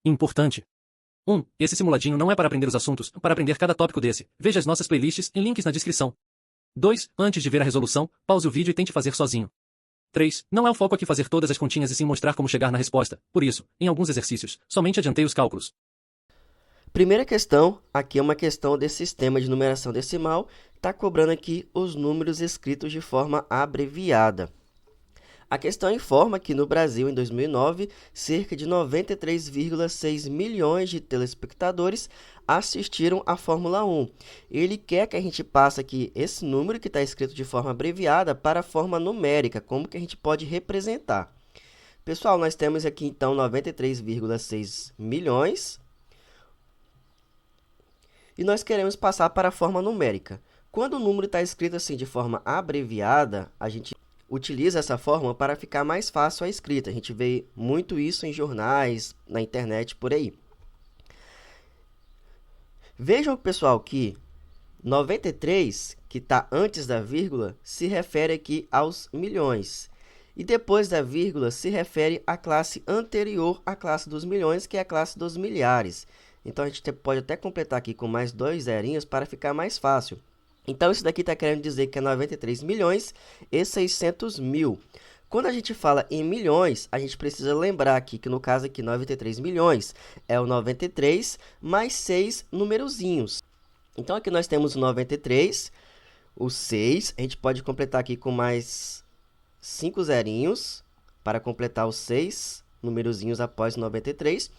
Importante. 1. Esse simuladinho não é para aprender os assuntos, para aprender cada tópico desse. Veja as nossas playlists e links na descrição. 2. Antes de ver a resolução, pause o vídeo e tente fazer sozinho. 3. Não é o foco aqui fazer todas as continhas e sim mostrar como chegar na resposta. Por isso, em alguns exercícios, somente adiantei os cálculos. Primeira questão, aqui é uma questão desse sistema de numeração decimal, está cobrando aqui os números escritos de forma abreviada. A questão informa que no Brasil, em 2009, cerca de 93,6 milhões de telespectadores assistiram à Fórmula 1. Ele quer que a gente passe aqui esse número que está escrito de forma abreviada para a forma numérica, como que a gente pode representar. Pessoal, nós temos aqui então 93,6 milhões e nós queremos passar para a forma numérica. Quando o número está escrito assim de forma abreviada, a gente utiliza essa forma para ficar mais fácil a escrita. A gente vê muito isso em jornais, na internet, por aí. Vejam, pessoal, que 93, que está antes da vírgula, se refere aqui aos milhões. E depois da vírgula se refere à classe anterior à classe dos milhões, que é a classe dos milhares. Então, a gente pode até completar aqui com mais 2 zerinhos para ficar mais fácil. Então, isso daqui está querendo dizer que é 93 milhões e 600 mil. Quando a gente fala em milhões, a gente precisa lembrar aqui que no caso aqui 93 milhões é o 93 mais 6 numerozinhos. Então, aqui nós temos o 93, o 6, a gente pode completar aqui com mais 5 zerinhos para completar os 6 numerozinhos após o 93.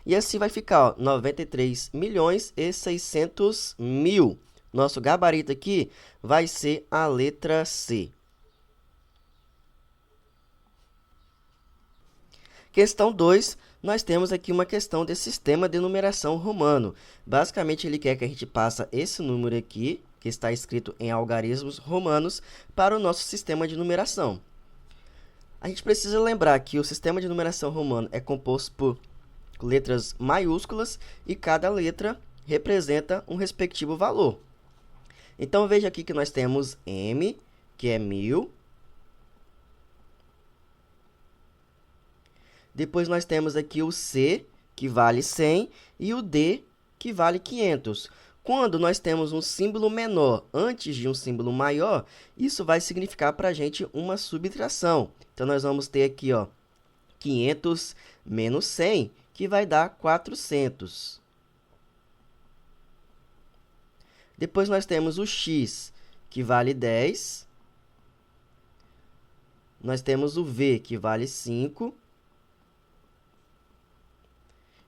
E assim vai ficar, ó, 93 milhões e 600 mil. Nosso gabarito aqui vai ser a letra C. Questão 2, nós temos aqui uma questão de sistema de numeração romano. Basicamente, ele quer que a gente passe esse número aqui, que está escrito em algarismos romanos, para o nosso sistema de numeração. A gente precisa lembrar que o sistema de numeração romano é composto por letras maiúsculas e cada letra representa um respectivo valor. Então, veja aqui que nós temos M, que é 1000. Depois, nós temos aqui o C, que vale 100, e o D, que vale 500. Quando nós temos um símbolo menor antes de um símbolo maior, isso vai significar para a gente uma subtração. Então, nós vamos ter aqui, ó, 500 menos 100, que vai dar 400. Depois, nós temos o x, que vale 10. Nós temos o v, que vale 5.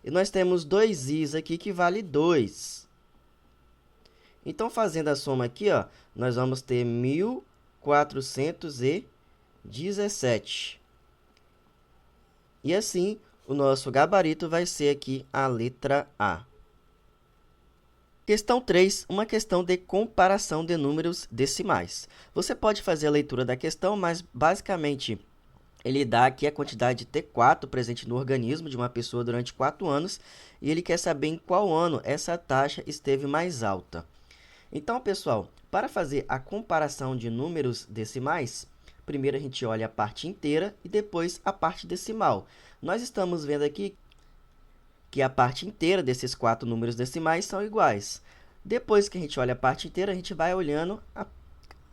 E nós temos dois i's aqui, que vale 2. Então, fazendo a soma aqui, ó, nós vamos ter 1417. E assim, o nosso gabarito vai ser aqui a letra A. Questão 3, uma questão de comparação de números decimais. Você pode fazer a leitura da questão, mas basicamente ele dá aqui a quantidade de T4 presente no organismo de uma pessoa durante 4 anos e ele quer saber em qual ano essa taxa esteve mais alta. Então, pessoal, para fazer a comparação de números decimais, primeiro a gente olha a parte inteira e depois a parte decimal. Nós estamos vendo aqui que a parte inteira desses 4 números decimais são iguais. Depois que a gente olha a parte inteira, a gente vai olhando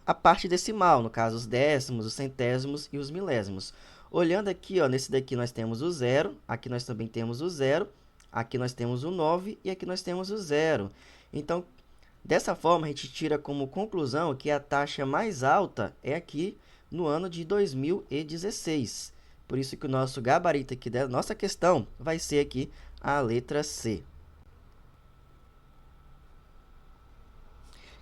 a parte decimal, no caso, os décimos, os centésimos e os milésimos. Olhando aqui, ó, nesse daqui nós temos o 0, aqui nós também temos o 0, aqui nós temos o 9 e aqui nós temos o 0. Então, dessa forma, a gente tira como conclusão que a taxa mais alta é aqui no ano de 2016. Por isso que o nosso gabarito aqui da nossa questão vai ser aqui a letra C.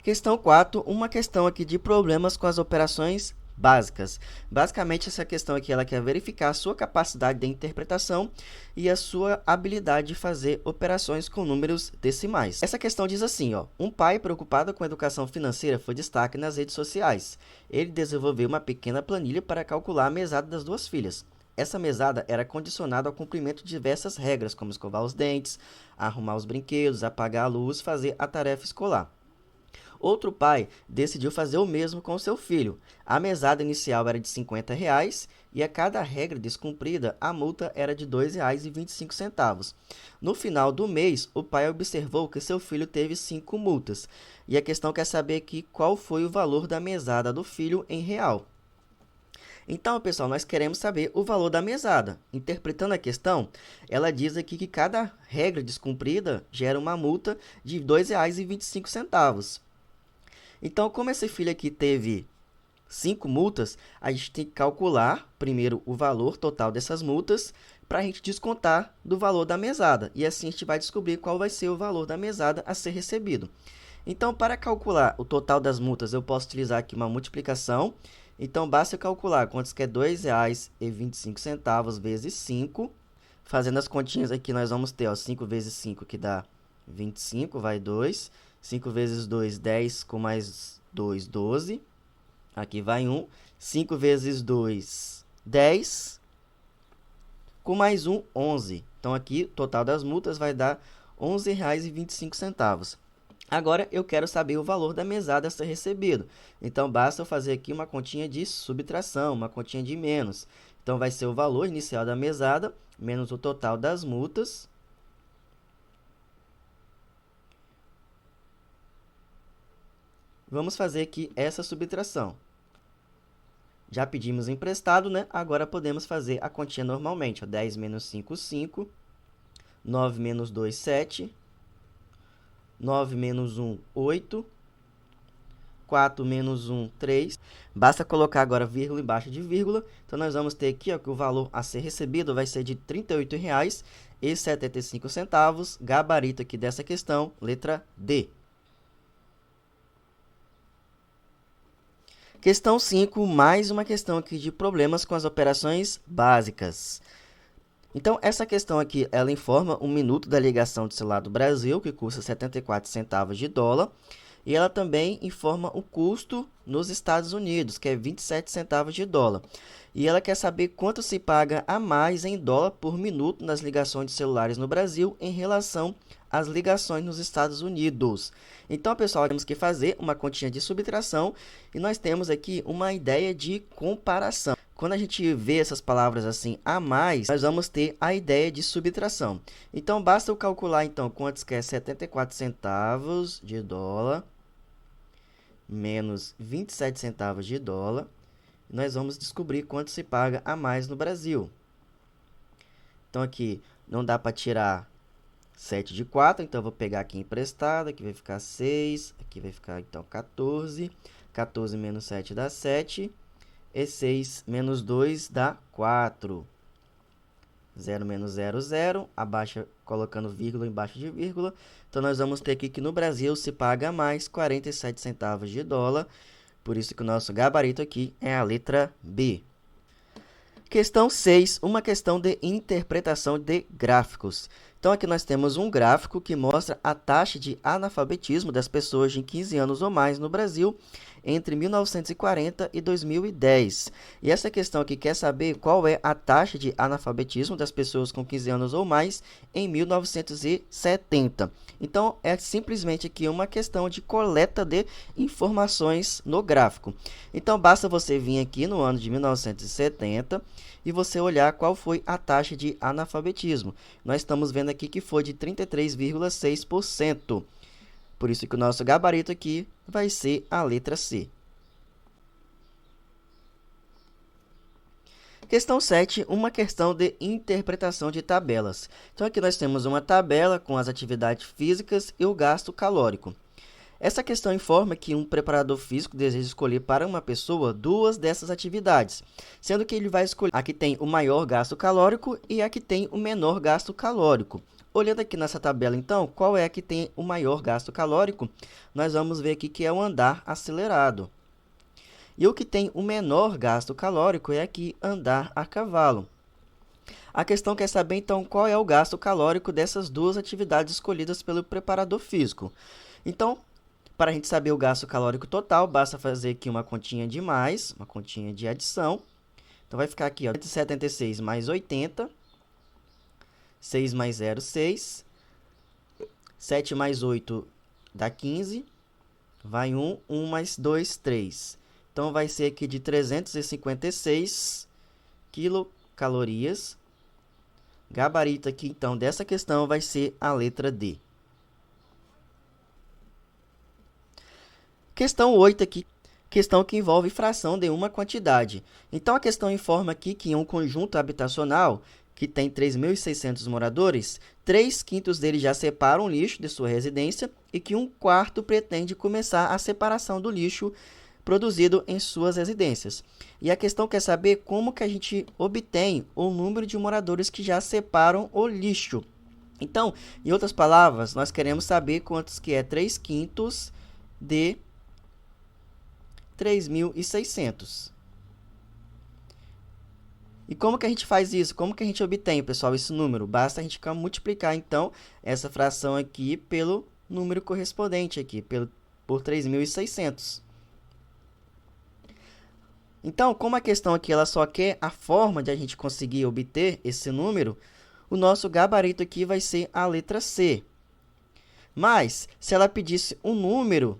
Questão 4, uma questão aqui de problemas com as operações básicas. Basicamente, essa questão aqui ela quer verificar a sua capacidade de interpretação e a sua habilidade de fazer operações com números decimais. Essa questão diz assim, ó, um pai preocupado com a educação financeira foi destaque nas redes sociais. Ele desenvolveu uma pequena planilha para calcular a mesada das duas filhas. Essa mesada era condicionada ao cumprimento de diversas regras, como escovar os dentes, arrumar os brinquedos, apagar a luz, fazer a tarefa escolar. Outro pai decidiu fazer o mesmo com seu filho. A mesada inicial era de R$ 50 e a cada regra descumprida, a multa era de R$ 2,25. No final do mês, o pai observou que seu filho teve 5 multas. E a questão quer saber aqui qual foi o valor da mesada do filho em real. Então, pessoal, nós queremos saber o valor da mesada. Interpretando a questão, ela diz aqui que cada regra descumprida gera uma multa de R$ 2,25. Então, como esse filho aqui teve 5 multas, a gente tem que calcular primeiro o valor total dessas multas para a gente descontar do valor da mesada. E assim a gente vai descobrir qual vai ser o valor da mesada a ser recebido. Então, para calcular o total das multas, eu posso utilizar aqui uma multiplicação. Então, basta eu calcular quantos que é R$ 2,25 vezes 5. Fazendo as continhas aqui, nós vamos ter 5 vezes 5, que dá 25, vai 2. 5 vezes 2, 10, com mais 2, 12. Aqui vai 1. 5 vezes 2, 10. Com mais 1, 11. Então, aqui, o total das multas vai dar R$ 11,25. Agora, eu quero saber o valor da mesada a ser recebido. Então, basta eu fazer aqui uma continha de subtração, uma continha de menos. Então, vai ser o valor inicial da mesada, menos o total das multas. Vamos fazer aqui essa subtração. Já pedimos emprestado, né? Agora, podemos fazer a continha normalmente. 10 menos 5, 5. 9 menos 2, 7. 9 menos 1, 8. 4 menos 1, 3. Basta colocar agora vírgula embaixo de vírgula. Então, nós vamos ter aqui que o valor a ser recebido vai ser de R$ 38,75. Gabarito aqui dessa questão, letra D. Questão 5, mais uma questão aqui de problemas com as operações básicas. Então, essa questão aqui, ela informa 1 minuto da ligação de celular do Brasil, que custa 74 centavos de dólar. E ela também informa o custo nos Estados Unidos, que é 27 centavos de dólar. E ela quer saber quanto se paga a mais em dólar por minuto nas ligações de celulares no Brasil em relação às ligações nos Estados Unidos. Então, pessoal, temos que fazer uma continha de subtração e nós temos aqui uma ideia de comparação. Quando a gente vê essas palavras assim, a mais, nós vamos ter a ideia de subtração. Então, basta eu calcular, então, quantos que é 74 centavos de dólar menos 27 centavos de dólar. Nós vamos descobrir quanto se paga a mais no Brasil. Então, aqui não dá para tirar 7 de 4, então eu vou pegar aqui emprestado, aqui vai ficar 6, aqui vai ficar, então, 14. 14 menos 7 dá 7. E 6 menos 2 dá 4. 0 menos 0, 0. Abaixa colocando vírgula embaixo de vírgula. Então, nós vamos ter aqui que no Brasil se paga mais 47 centavos de dólar. Por isso que o nosso gabarito aqui é a letra B. Questão 6, uma questão de interpretação de gráficos. Então, aqui nós temos um gráfico que mostra a taxa de analfabetismo das pessoas de 15 anos ou mais no Brasil entre 1940 e 2010. E essa questão aqui quer saber qual é a taxa de analfabetismo das pessoas com 15 anos ou mais em 1970. Então, é simplesmente aqui uma questão de coleta de informações no gráfico. Então, basta você vir aqui no ano de 1970 e você olhar qual foi a taxa de analfabetismo. Nós estamos vendo aqui que foi de 33,6%. Por isso que o nosso gabarito aqui vai ser a letra C. Questão 7, uma questão de interpretação de tabelas. Então, aqui nós temos uma tabela com as atividades físicas e o gasto calórico. Essa questão informa que um preparador físico deseja escolher para uma pessoa duas dessas atividades, sendo que ele vai escolher a que tem o maior gasto calórico e a que tem o menor gasto calórico. Olhando aqui nessa tabela, então, qual é a que tem o maior gasto calórico? Nós vamos ver aqui que é o andar acelerado. E o que tem o menor gasto calórico é aqui andar a cavalo. A questão quer saber, então, qual é o gasto calórico dessas duas atividades escolhidas pelo preparador físico. Então, para a gente saber o gasto calórico total, basta fazer aqui uma continha de mais, uma continha de adição. Então, vai ficar aqui, ó, 176 mais 80. 6 mais 0, 6. 7 mais 8 dá 15. vai 1, 1 mais 2, 3. Então, vai ser aqui de 356 quilocalorias. Gabarito aqui, então, dessa questão vai ser a letra D. Questão 8 aqui, questão que envolve fração de uma quantidade. Então, a questão informa aqui que em um conjunto habitacional que tem 3.600 moradores, 3/5 deles já separam o lixo de sua residência e que 1/4 pretende começar a separação do lixo produzido em suas residências. E a questão quer saber como que a gente obtém o número de moradores que já separam o lixo. Então, em outras palavras, nós queremos saber quantos que é 3/5 de 3.600. E como que a gente faz isso? Como que a gente obtém, pessoal, esse número? Basta a gente multiplicar, então, essa fração aqui pelo número correspondente aqui, por 3.600. Então, como a questão aqui ela só quer a forma de a gente conseguir obter esse número, o nosso gabarito aqui vai ser a letra C. Mas, se ela pedisse um número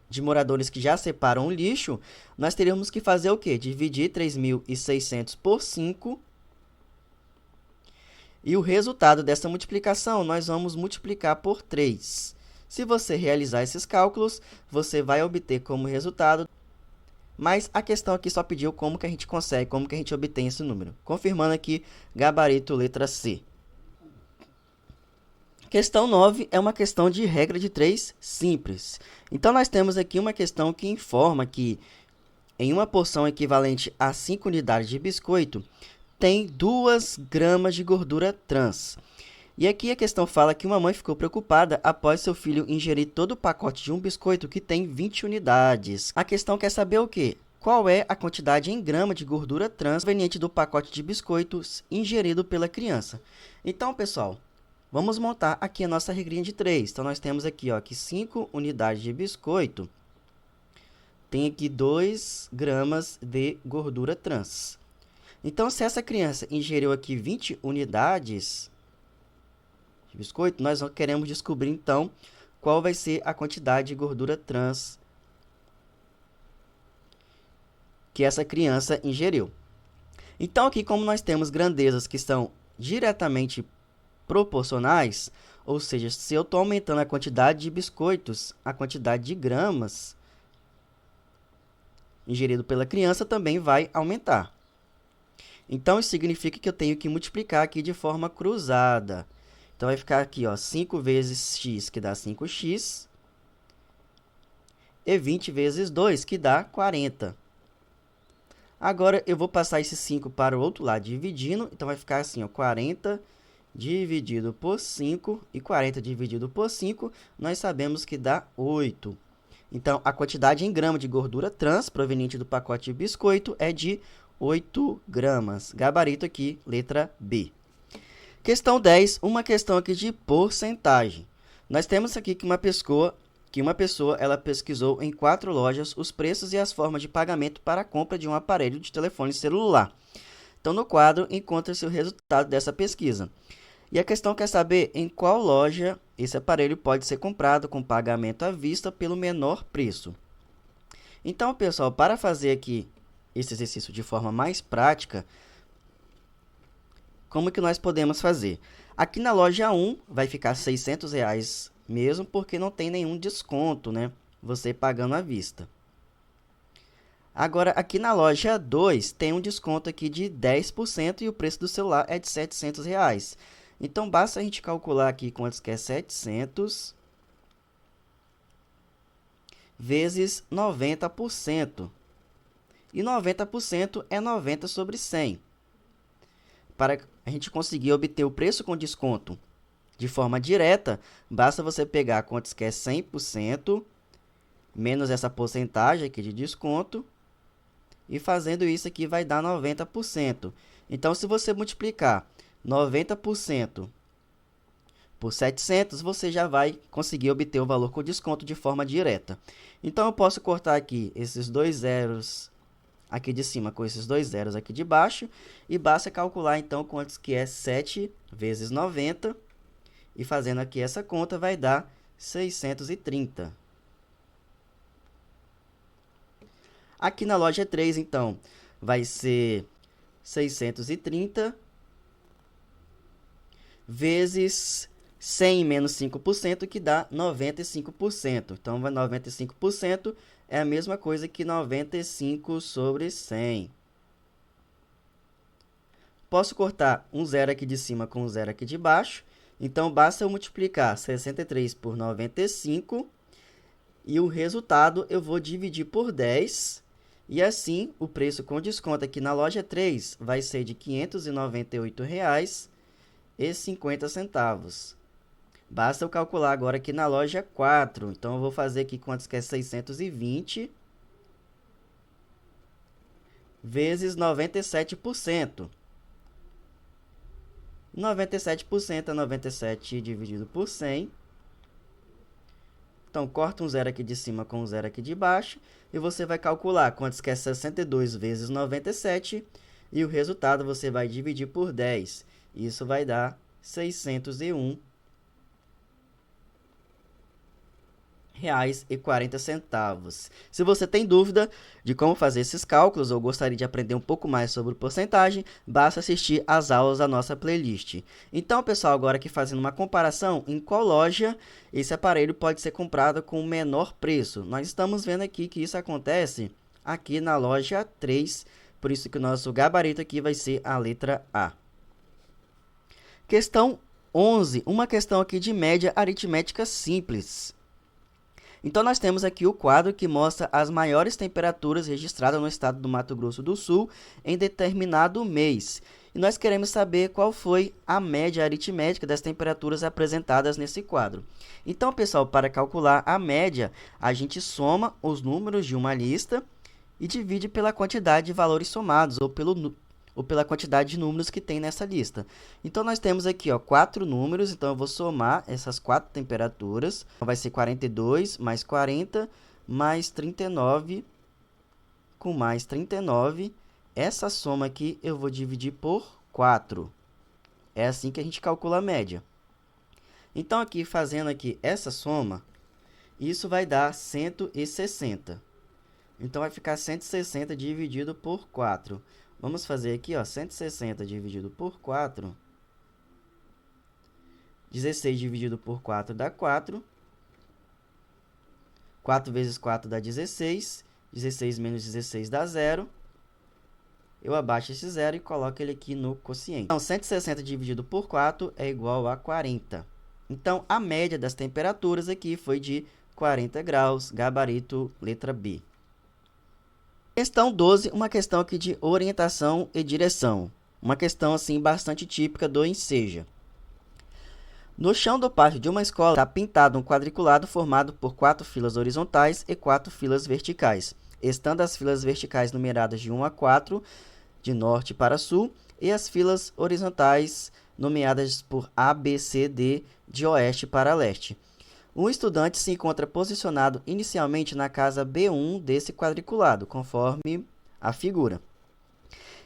de moradores que já separam o lixo, nós teríamos que fazer o quê? Dividir 3.600 por 5. E o resultado dessa multiplicação, nós vamos multiplicar por 3. Se você realizar esses cálculos, você vai obter como resultado. Mas a questão aqui só pediu como que a gente consegue, como que a gente obtém esse número. Confirmando aqui, gabarito letra C. Questão 9 é uma questão de regra de 3 simples. Então, nós temos aqui uma questão que informa que em uma porção equivalente a 5 unidades de biscoito, tem 2 gramas de gordura trans. E aqui a questão fala que uma mãe ficou preocupada após seu filho ingerir todo o pacote de um biscoito que tem 20 unidades. A questão quer saber o quê? Qual é a quantidade em grama de gordura trans proveniente do pacote de biscoitos ingerido pela criança? Então, pessoal, vamos montar aqui a nossa regrinha de 3. Então, nós temos aqui ó, que 5 unidades de biscoito tem aqui 2 gramas de gordura trans. Então, se essa criança ingeriu aqui 20 unidades de biscoito, nós queremos descobrir, então, qual vai ser a quantidade de gordura trans que essa criança ingeriu. Então, aqui, como nós temos grandezas que são diretamente proporcionais, ou seja, se eu estou aumentando a quantidade de biscoitos, a quantidade de gramas ingerido pela criança também vai aumentar. Então, isso significa que eu tenho que multiplicar aqui de forma cruzada. Então, vai ficar aqui, ó, 5 vezes x, que dá 5x, e 20 vezes 2, que dá 40. Agora, eu vou passar esse 5 para o outro lado, dividindo. Então, vai ficar assim, ó, 40 dividido por 5, e 40 dividido por 5, nós sabemos que dá 8. Então, a quantidade em grama de gordura trans proveniente do pacote de biscoito é de 8 gramas. Gabarito aqui, letra B. Questão 10, uma questão aqui de porcentagem. Nós temos aqui que uma pessoa ela pesquisou em 4 lojas os preços e as formas de pagamento para a compra de um aparelho de telefone celular. Então, no quadro, encontra-se o resultado dessa pesquisa. E a questão quer saber em qual loja esse aparelho pode ser comprado com pagamento à vista pelo menor preço. Então, pessoal, para fazer aqui esse exercício de forma mais prática, como que nós podemos fazer? Aqui na loja 1 vai ficar R$ 600 mesmo, porque não tem nenhum desconto, né? Você pagando à vista. Agora, aqui na loja 2 tem um desconto aqui de 10% e o preço do celular é de R$ 700. Então, basta a gente calcular aqui quantos que é 700 vezes 90%. E 90% é 90 sobre 100. Para a gente conseguir obter o preço com desconto de forma direta, basta você pegar quantos que é 100%, menos essa porcentagem aqui de desconto, e fazendo isso aqui vai dar 90%. Então, se você multiplicar 90% por 700, você já vai conseguir obter o valor com desconto de forma direta. Então, eu posso cortar aqui esses 2 zeros aqui de cima com esses 2 zeros aqui de baixo, e basta calcular então quantos que é 7 vezes 90, e fazendo aqui essa conta vai dar 630. Aqui na loja 3, então, vai ser 630 vezes 100 menos 5%, que dá 95%. Então, 95% é a mesma coisa que 95 sobre 100. Posso cortar um zero aqui de cima com um zero aqui de baixo. Então, basta eu multiplicar 63 por 95 e o resultado eu vou dividir por 10. E assim, o preço com desconto aqui na loja 3 vai ser de R$ 598,50. Basta eu calcular agora aqui na loja 4. Então, eu vou fazer aqui quantos que é 620 vezes 97%. 97% é 97 dividido por 100. Então, corta um zero aqui de cima com um zero aqui de baixo. E você vai calcular quantos que é 62 vezes 97. E o resultado você vai dividir por 10. Isso vai dar 601 R$601,40. Se você tem dúvida de como fazer esses cálculos ou gostaria de aprender um pouco mais sobre porcentagem, basta assistir às aulas da nossa playlist. Então, pessoal, agora aqui fazendo uma comparação, em qual loja esse aparelho pode ser comprado com o menor preço? Nós estamos vendo aqui que isso acontece aqui na loja 3, por isso que o nosso gabarito aqui vai ser a letra A. Questão 11, uma questão aqui de média aritmética simples. Então, nós temos aqui o quadro que mostra as maiores temperaturas registradas no estado do Mato Grosso do Sul em determinado mês. E nós queremos saber qual foi a média aritmética das temperaturas apresentadas nesse quadro. Então, pessoal, para calcular a média, a gente soma os números de uma lista e divide pela quantidade de valores somados ou pela quantidade de números que tem nessa lista. Então, nós temos aqui 4 números, então eu vou somar essas 4 temperaturas. Então, vai ser 42 mais 40 mais 39 com mais 39. Essa soma aqui eu vou dividir por 4. É assim que a gente calcula a média. Então, aqui fazendo aqui essa soma, isso vai dar 160. Então, vai ficar 160 dividido por 4. Vamos fazer aqui, 160 dividido por 4. 16 dividido por 4 dá 4. 4 vezes 4 dá 16. 16 menos 16 dá 0. Eu abaixo esse 0 e coloco ele aqui no quociente. Então, 160 dividido por 4 é igual a 40. Então, a média das temperaturas aqui foi de 40 graus, gabarito letra B. Questão 12, uma questão aqui de orientação e direção. Uma questão assim bastante típica do Enseja. No chão do pátio de uma escola está pintado um quadriculado formado por 4 filas horizontais e 4 filas verticais, estando as filas verticais numeradas de 1 a 4, de norte para sul, e as filas horizontais nomeadas por A, B, C, D, de oeste para leste. Um estudante se encontra posicionado inicialmente na casa B1 desse quadriculado, conforme a figura.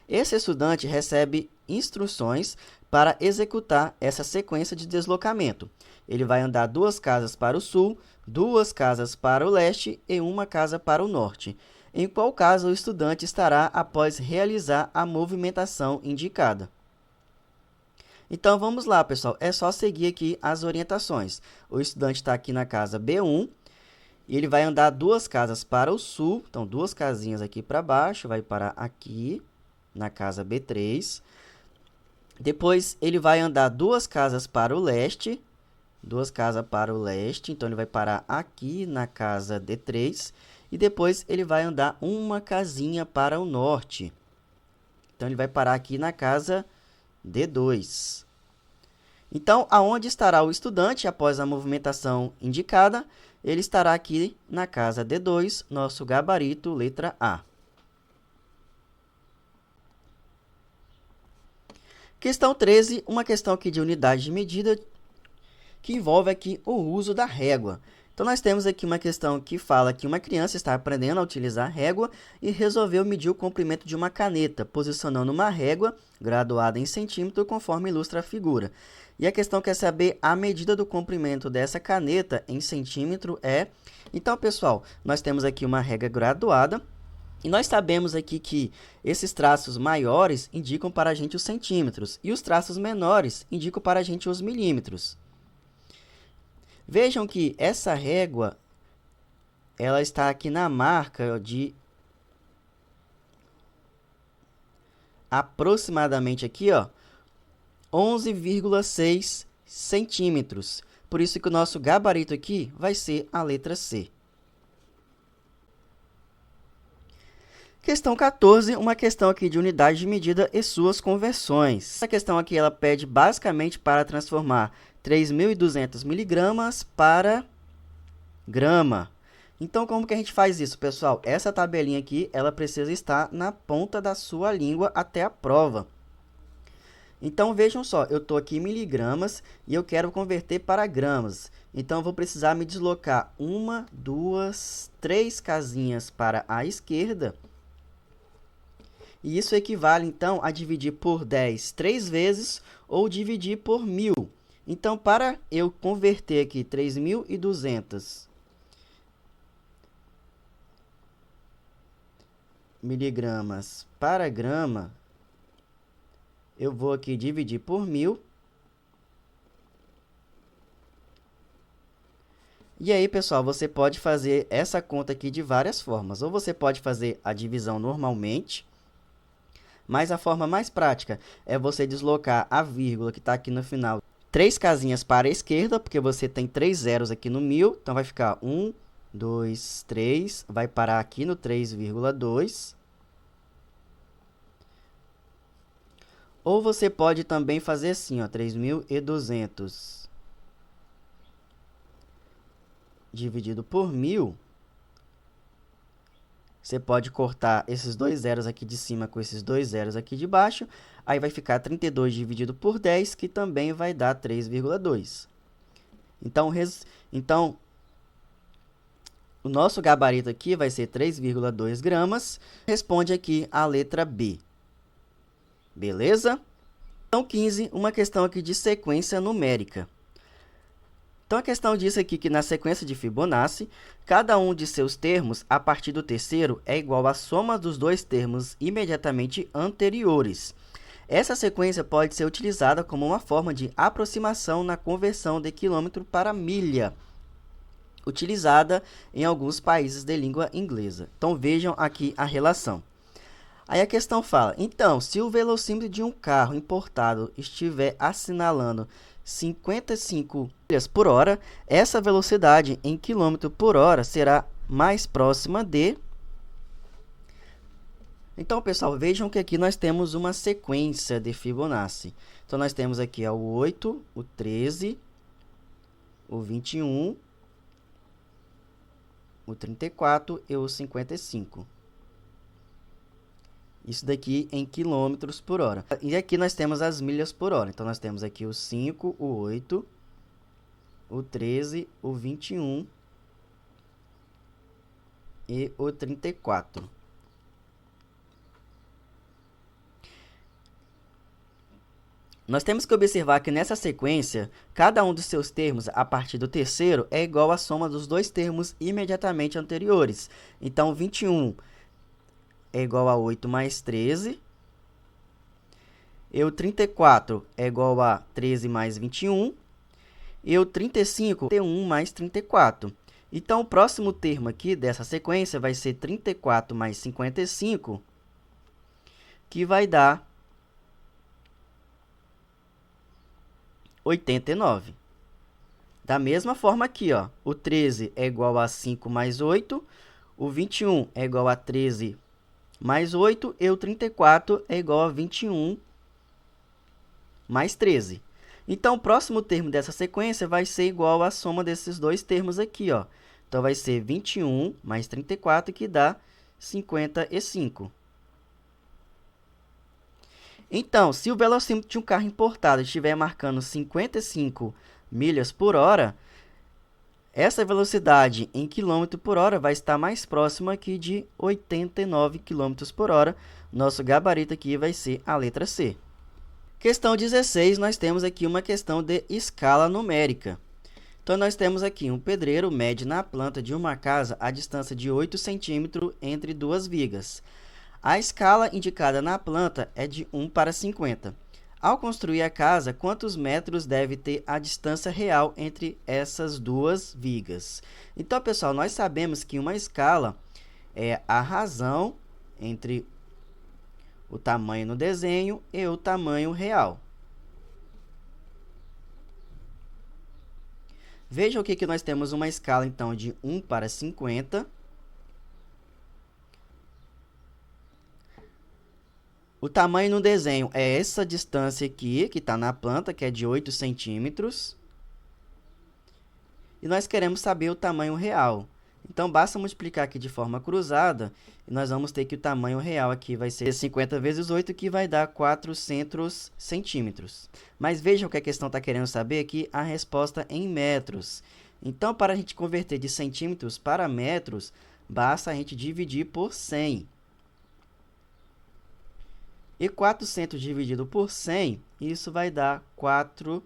Esse estudante recebe instruções para executar essa sequência de deslocamento. Ele vai andar 2 casas para o sul, 2 casas para o leste e 1 casa para o norte. Em qual caso o estudante estará após realizar a movimentação indicada? Então, vamos lá, pessoal. É só seguir aqui as orientações. O estudante está aqui na casa B1 e ele vai andar 2 casas para o sul. Então, 2 casinhas aqui para baixo, vai parar aqui na casa B3. Depois, ele vai andar 2 casas para o leste. 2 casas para o leste. Então, ele vai parar aqui na casa D3. E depois, ele vai andar 1 casinha para o norte. Então, ele vai parar aqui na casa D2. Então, aonde estará o estudante após a movimentação indicada? Ele estará aqui na casa D2, nosso gabarito, letra A. Questão 13, uma questão aqui de unidade de medida que envolve aqui o uso da régua. Então, nós temos aqui uma questão que fala que uma criança está aprendendo a utilizar a régua e resolveu medir o comprimento de uma caneta, posicionando uma régua graduada em centímetro, conforme ilustra a figura. E a questão quer saber a medida do comprimento dessa caneta em centímetro é... Então, pessoal, nós temos aqui uma régua graduada E nós sabemos aqui que esses traços maiores indicam para a gente os centímetros e os traços menores indicam para a gente os milímetros. Vejam que essa régua ela está aqui na marca de aproximadamente aqui, ó, 11,6 centímetros. Por isso que o nosso gabarito aqui vai ser a letra C. Questão 14, uma questão aqui de unidade de medida e suas conversões. Essa questão aqui ela pede basicamente para transformar 3.200 miligramas para grama. Então, como que a gente faz isso, pessoal? Essa tabelinha aqui, ela precisa estar na ponta da sua língua até a prova. Então, vejam só, eu estou aqui em miligramas e eu quero converter para gramas. Então, eu vou precisar me deslocar 1, 2, 3 casinhas para a esquerda. E isso equivale, então, a dividir por 10 3 vezes ou dividir por 1.000. Então, para eu converter aqui 3.200 miligramas para grama, eu vou aqui dividir por 1.000. E aí, pessoal, você pode fazer essa conta aqui de várias formas. Ou você pode fazer a divisão normalmente, mas a forma mais prática é você deslocar a vírgula que está aqui no final 3 casinhas para a esquerda, porque você tem 3 zeros aqui no 1.000. Então, vai ficar 1, 2, 3, vai parar aqui no 3,2. Ou você pode também fazer assim, ó, 3.200 dividido por 1.000. Você pode cortar esses 2 zeros aqui de cima com esses 2 zeros aqui de baixo. Aí vai ficar 32 dividido por 10, que também vai dar 3,2. Então, o nosso gabarito aqui vai ser 3,2 gramas. Responde aqui a letra B. Beleza? Então, 15, uma questão aqui de sequência numérica. Então, a questão diz aqui que na sequência de Fibonacci, cada um de seus termos, a partir do terceiro, é igual à soma dos dois termos imediatamente anteriores. Essa sequência pode ser utilizada como uma forma de aproximação na conversão de quilômetro para milha, utilizada em alguns países de língua inglesa. Então, vejam aqui a relação. Aí a questão fala, então, se o velocímetro de um carro importado estiver assinalando 55 milhas por hora, essa velocidade em quilômetro por hora será mais próxima de... Então, pessoal, vejam que aqui nós temos uma sequência de Fibonacci. Então, nós temos aqui o 8, o 13, o 21, o 34 e o 55. Isso daqui em quilômetros por hora. E aqui nós temos as milhas por hora. Então, nós temos aqui o 5, o 8, o 13, o 21 e o 34. Nós temos que observar que nessa sequência, cada um dos seus termos a partir do terceiro é igual à soma dos dois termos imediatamente anteriores. Então, 21 é igual a 8 mais 13. E o 34 é igual a 13 mais 21. E o 35 é 1 mais 34. Então, o próximo termo aqui dessa sequência vai ser 34 mais 55, que vai dar 89. Da mesma forma aqui, ó, o 13 é igual a 5 mais 8. O 21 é igual a 13 mais 8, e o 34 é igual a 21 mais 13. Então, o próximo termo dessa sequência vai ser igual à soma desses dois termos aqui, ó. Então, vai ser 21 mais 34, que dá 55. Então, se o velocímetro de um carro importado estiver marcando 55 milhas por hora, essa velocidade em quilômetro por hora vai estar mais próxima aqui de 89 km por hora. Nosso gabarito aqui vai ser a letra C. Questão 16, nós temos aqui uma questão de escala numérica. Então, nós temos aqui um pedreiro mede na planta de uma casa a distância de 8 centímetros entre duas vigas. A escala indicada na planta é de 1:50. Ao construir a casa, quantos metros deve ter a distância real entre essas duas vigas? Então, pessoal, nós sabemos que uma escala é a razão entre o tamanho no desenho e o tamanho real. Veja o que nós temos uma escala, então, de 1:50. O tamanho no desenho é essa distância aqui, que está na planta, que é de 8 centímetros. E nós queremos saber o tamanho real. Então, basta multiplicar aqui de forma cruzada, e nós vamos ter que o tamanho real aqui vai ser 50 vezes 8, que vai dar 400 centímetros. Mas veja o que a questão está querendo saber aqui, a resposta em metros. Então, para a gente converter de centímetros para metros, basta a gente dividir por 100. E 400 dividido por 100, isso vai dar 4.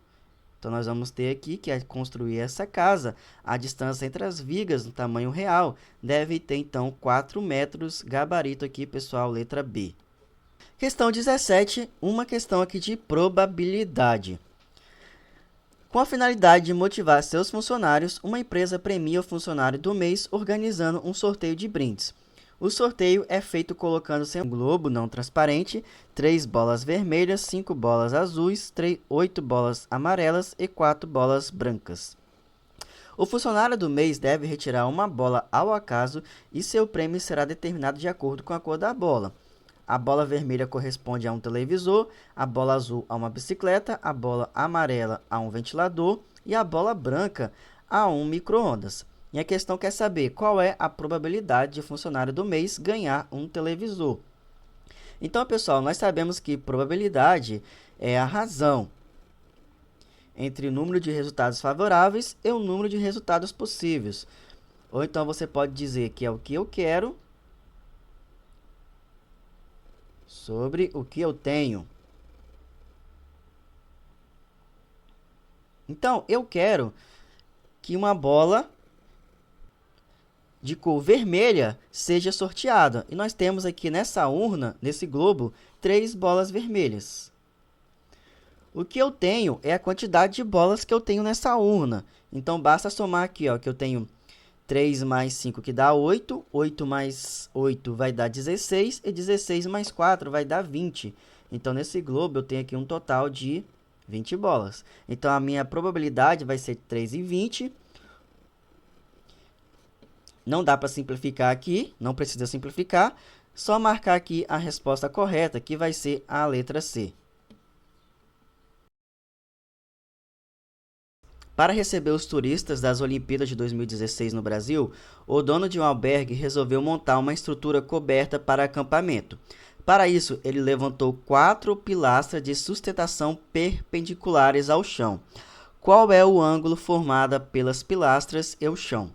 Então, nós vamos ter aqui que construir essa casa. A distância entre as vigas no tamanho real deve ter, então, 4 metros. Gabarito aqui, pessoal, letra B. Questão 17, uma questão aqui de probabilidade. Com a finalidade de motivar seus funcionários, uma empresa premia o funcionário do mês organizando um sorteio de brindes. O sorteio é feito colocando-se um globo não transparente, 3 bolas vermelhas, 5 bolas azuis, 8 bolas amarelas e 4 bolas brancas. O funcionário do mês deve retirar uma bola ao acaso e seu prêmio será determinado de acordo com a cor da bola. A bola vermelha corresponde a um televisor, a bola azul a uma bicicleta, a bola amarela a um ventilador e a bola branca a um micro-ondas. E a questão quer saber qual é a probabilidade de funcionário do mês ganhar um televisor. Então, pessoal, nós sabemos que probabilidade é a razão entre o número de resultados favoráveis e o número de resultados possíveis. Ou então você pode dizer que é o que eu quero sobre o que eu tenho. Então, eu quero que uma bola de cor vermelha seja sorteada. E nós temos aqui nessa urna, nesse globo, 3 bolas vermelhas. O que eu tenho é a quantidade de bolas que eu tenho nessa urna. Então, basta somar aqui, ó, que eu tenho 3 mais 5, que dá 8. 8 mais 8 vai dar 16. E 16 mais 4 vai dar 20. Então, nesse globo, eu tenho aqui um total de 20 bolas. Então, a minha probabilidade vai ser 3 em 20. Não dá para simplificar aqui, não precisa simplificar. Só marcar aqui a resposta correta, que vai ser a letra C. Para receber os turistas das Olimpíadas de 2016 no Brasil, o dono de um albergue resolveu montar uma estrutura coberta para acampamento. Para isso, ele levantou 4 pilastras de sustentação perpendiculares ao chão. Qual é o ângulo formado pelas pilastras e o chão?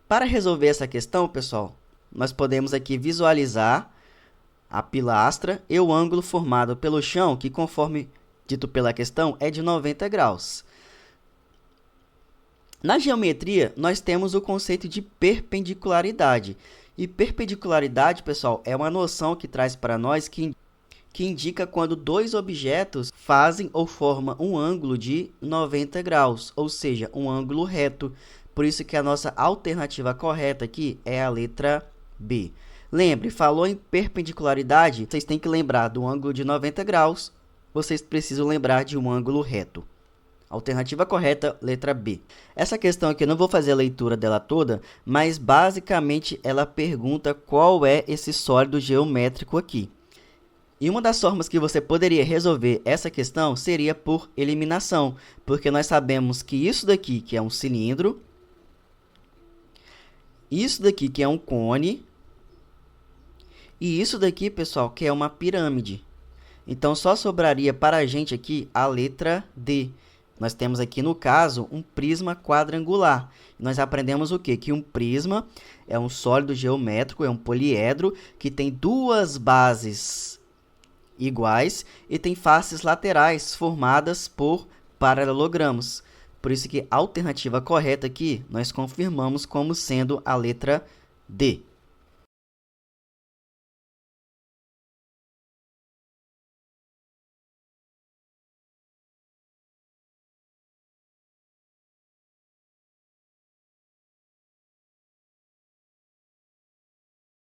Para resolver essa questão, pessoal, nós podemos aqui visualizar a pilastra e o ângulo formado pelo chão, que conforme dito pela questão, é de 90 graus. Na geometria, nós temos o conceito de perpendicularidade. E perpendicularidade, pessoal, é uma noção que traz para nós que indica quando dois objetos fazem ou formam um ângulo de 90 graus, ou seja, um ângulo reto. Por isso que a nossa alternativa correta aqui é a letra B. Lembre, falou em perpendicularidade, vocês têm que lembrar do ângulo de 90 graus, vocês precisam lembrar de um ângulo reto. Alternativa correta, letra B. Essa questão aqui eu não vou fazer a leitura dela toda, mas basicamente ela pergunta qual é esse sólido geométrico aqui. E uma das formas que você poderia resolver essa questão seria por eliminação, porque nós sabemos que isso daqui que é um cilindro, isso daqui que é um cone, e isso daqui, pessoal, que é uma pirâmide. Então, só sobraria para a gente aqui a letra D. Nós temos aqui, no caso, um prisma quadrangular. Nós aprendemos o quê? Que um prisma é um sólido geométrico, é um poliedro, que tem duas bases iguais e tem faces laterais formadas por paralelogramos. Por isso que a alternativa correta aqui nós confirmamos como sendo a letra D.